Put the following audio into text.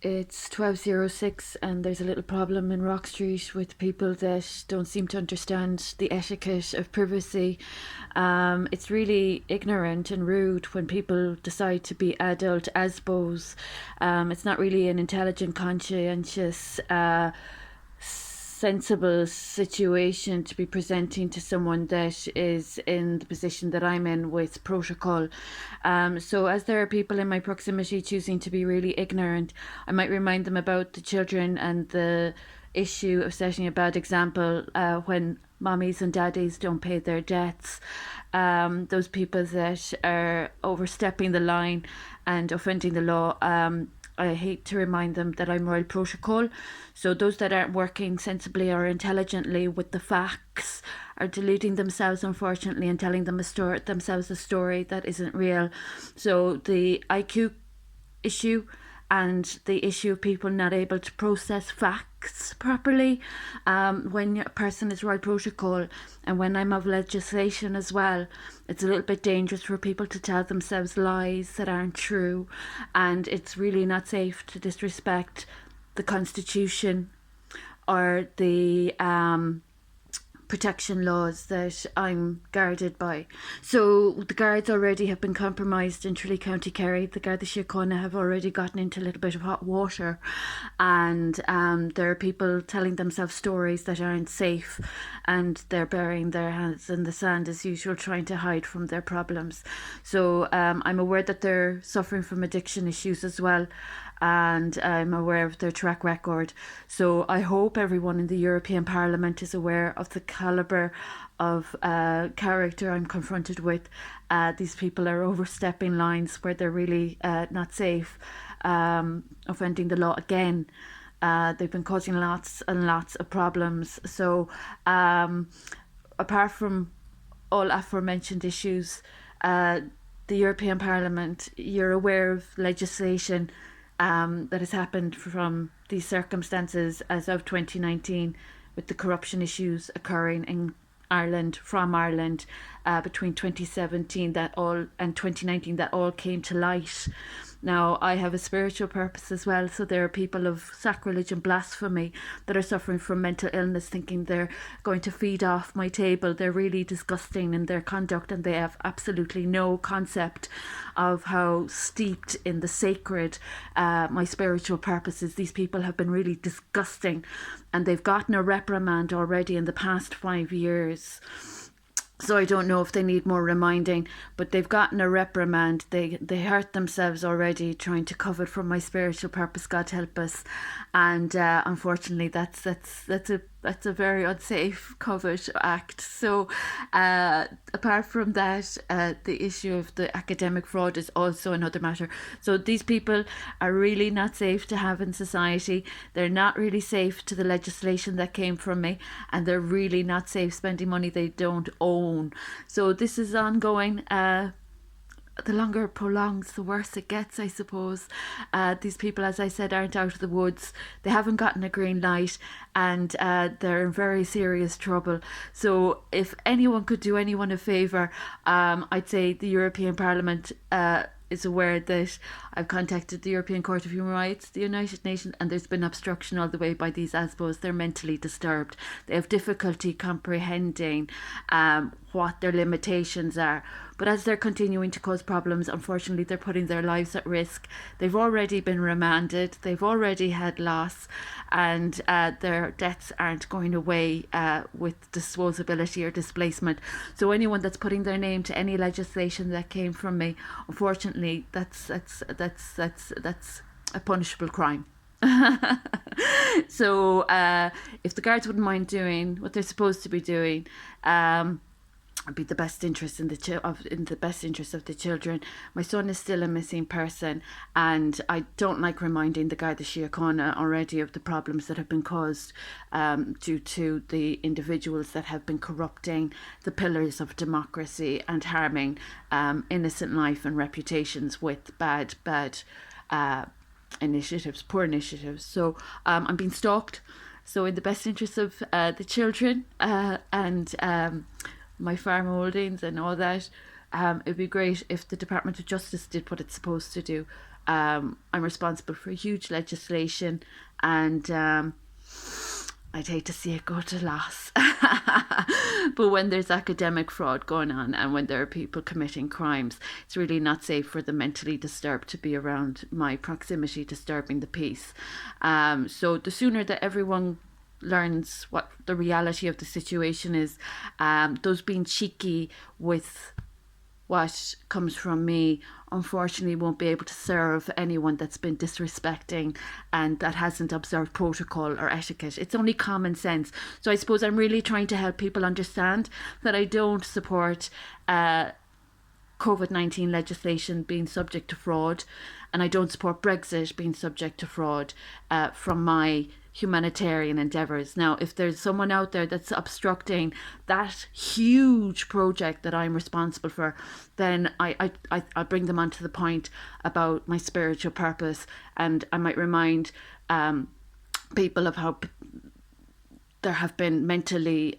It's 12:06 and there's a little problem in Rock Street with people that don't seem to understand the etiquette of privacy. It's really ignorant and rude when people decide to be adult ASBOS. It's not really an intelligent, conscientious, sensible situation to be presenting to someone that is in the position that I'm in with protocol. So, as there are people in my proximity choosing to be really ignorant, I might remind them about the children and the issue of setting a bad example when mommies and daddies don't pay their debts. Those people that are overstepping the line and offending the law. I hate to remind them that I'm Royal Protocol. So those that aren't working sensibly or intelligently with the facts are deluding themselves, unfortunately, and telling themselves a story that isn't real. So the IQ issue and the issue of people not able to process facts properly when a person is Royal Protocol and when I'm of legislation as well, it's a little bit dangerous for people to tell themselves lies that aren't true, and it's really not safe to disrespect the Constitution or the protection laws that I'm guarded by. So the guards already have been compromised in Tralee County, Kerry. The Garda Síochána have already gotten into a little bit of hot water, and there are people telling themselves stories that aren't safe, and they're burying their hands in the sand as usual, trying to hide from their problems. So I'm aware that they're suffering from addiction issues as well, and I'm aware of their track record. So I hope everyone in the European Parliament is aware of the calibre of character I'm confronted with. These people are overstepping lines where they're really not safe, offending the law again. They've been causing lots and lots of problems. So apart from all aforementioned issues, the European Parliament, you're aware of legislation that has happened from these circumstances as of 2019, with the corruption issues occurring in Ireland, from Ireland, between 2017 that all and 2019 that all came to light. Now, I have a spiritual purpose as well, so there are people of sacrilege and blasphemy that are suffering from mental illness, thinking they're going to feed off my table. They're really disgusting in their conduct, and they have absolutely no concept of how steeped in the sacred my spiritual purpose is. These people have been really disgusting, and they've gotten a reprimand already in the past 5 years. So I don't know if they need more reminding, but they've gotten a reprimand. They hurt themselves already trying to cover from my spiritual purpose. God help us, and unfortunately, that's a very unsafe covert act. So apart from that, the issue of the academic fraud is also another matter. So these people are really not safe to have in society. They're not really safe to the legislation that came from me, and they're really not safe spending money they don't own. So this is ongoing. The longer it prolongs, the worse it gets, I suppose. These people, as I said, aren't out of the woods. They haven't gotten a green light, and they're in very serious trouble. So if anyone could do anyone a favour, I'd say the European Parliament is aware that I've contacted the European Court of Human Rights, the United Nations, and there's been obstruction all the way by these ASBOs. They're mentally disturbed. They have difficulty comprehending what their limitations are. But as they're continuing to cause problems, unfortunately, they're putting their lives at risk. They've already been remanded. They've already had loss, and their debts aren't going away with disposability or displacement. So anyone that's putting their name to any legislation that came from me, unfortunately, that's a punishable crime. So if the guards wouldn't mind doing what they're supposed to be doing, it'd be the best interest in the best interest of the children. My son is still a missing person, and I don't like reminding the Garda Síochána already of the problems that have been caused due to the individuals that have been corrupting the pillars of democracy and harming innocent life and reputations with bad initiatives, poor initiatives. So I'm being stalked. So in the best interest of the children and my farm holdings and all that, it'd be great if the Department of Justice did what it's supposed to do I'm responsible for huge legislation, and I'd hate to see it go to loss. But when there's academic fraud going on and when there are people committing crimes, it's really not safe for the mentally disturbed to be around my proximity, disturbing the peace. So the sooner that everyone learns what the reality of the situation is, those being cheeky with what comes from me, unfortunately won't be able to serve anyone that's been disrespecting and that hasn't observed protocol or etiquette. It's only common sense. So I suppose I'm really trying to help people understand that I don't support COVID-19 legislation being subject to fraud, and I don't support Brexit being subject to fraud from my humanitarian endeavours. Now, if there's someone out there that's obstructing that huge project that I'm responsible for, then I bring them onto the point about my spiritual purpose, and I might remind people of how there have been mentally